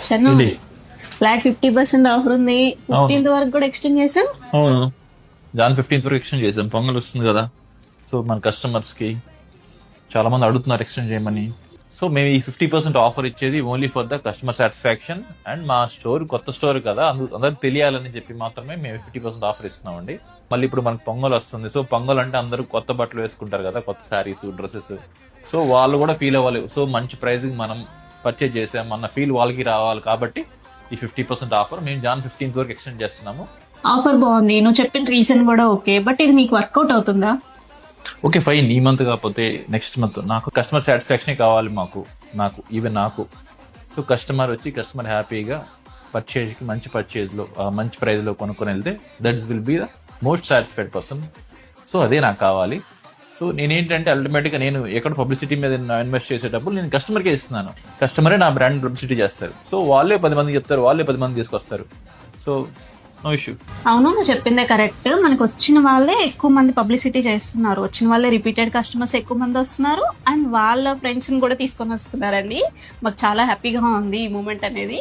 Shannu flat 50% offer ఉంది. 15th వరకు కూడా ఎక్స్టెండ్ చేసాం. అవును, జాన్ 15th వరకు ఎక్స్టెండ్ చేసాం. పొంగల్ వస్తుంది కదా, సో మన కస్టమర్స్ కి చాలా మంది అడుగుతున్నారు ఎక్స్టెండ్ చేయమని. సో మేము ఈ 50% ఆఫర్ ఇచ్చేది only for the customer satisfaction and మా స్టోర్ కొత్త స్టోర్ కదా, అందరికి తెలియాలని చెప్పి మాత్రమే మేము 50% ఆఫర్ ఇస్తున్నామండి. మళ్ళీ ఇప్పుడు మనకు పొంగల్ వస్తుంది. సో పొంగల్ అంటే అందరూ కొత్త బట్టలు వేసుకుంటారు కదా, కొత్త శారీస్, డ్రెస్సెస్. సో వాళ్ళు కూడా ఫీల్ అవ్వాలి. సో మంచి ప్రైజింగ్ మనం పర్చేజ్ చేసాం అన్న ఫీల్ వాళ్ళకి రావాలి కాబట్టి ఈ 50% ఆఫర్ మేము జాన్ 15th వరకు ఎక్స్టెండ్ చేస్తున్నాము. ఆఫర్ బాగుంది, నువ్వు చెప్పిన రీజన్ కూడా ఓకే. బట్ ఇది మీకు వర్కౌట్ అవుతుందా? ఓకే ఫైన్, ఈ మంత్ కాకపోతే నెక్స్ట్ మంత్. నాకు కస్టమర్ సాటిస్ఫాక్షన్ కావాలి. నాకు సో కస్టమర్ హ్యాపీగా పర్చేజ్ కి మంచి పర్చేజ్ లో మంచి ప్రైజ్ లో కొనుక్కొని వెళ్తే that will be the most satisfied person. So అదే నాకు కావాలి. సో నేనేంటంటే అల్టిమేట్ గా నేను ఎక్కడ పబ్లిసిటీ మీద ఇన్వెస్ట్ చేసేటప్పుడు నేను కస్టమర్కే ఇస్తున్నాను. కస్టమరే నా బ్రాండ్ పబ్లిసిటీ చేస్తారు. సో వాళ్ళే 10 మంది చెప్తారు, వాళ్ళే 10 మంది తీసుకొస్తారు. So no issue. అవును, నువ్వు చెప్పిందే కరెక్ట్. మనకు వచ్చిన వాళ్ళే ఎక్కువ మంది పబ్లిసిటీ చేస్తున్నారు, వచ్చిన వాళ్ళే రిపీటెడ్ కస్టమర్స్ ఎక్కువ మంది వస్తున్నారు అండ్ వాళ్ళ ఫ్రెండ్స్ ని కూడా తీసుకొని వస్తున్నారండి. మాకు చాలా హ్యాపీగా ఉంది ఈ మూమెంట్ అనేది.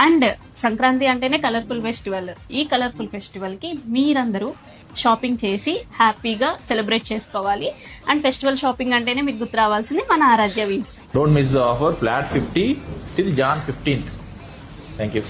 అండ్ సంక్రాంతి అంటేనే కలర్ఫుల్ ఫెస్టివల్. ఈ కలర్ఫుల్ ఫెస్టివల్ కి మీరందరూ షాపింగ్ చేసి హ్యాపీగా సెలబ్రేట్ చేసుకోవాలి. అండ్ ఫెస్టివల్ షాపింగ్ అంటేనే మీకు గుర్తు రావాల్సింది మన Aaradhya weaves. Don't miss the offer flat 50 till Jan 15th. Thank you.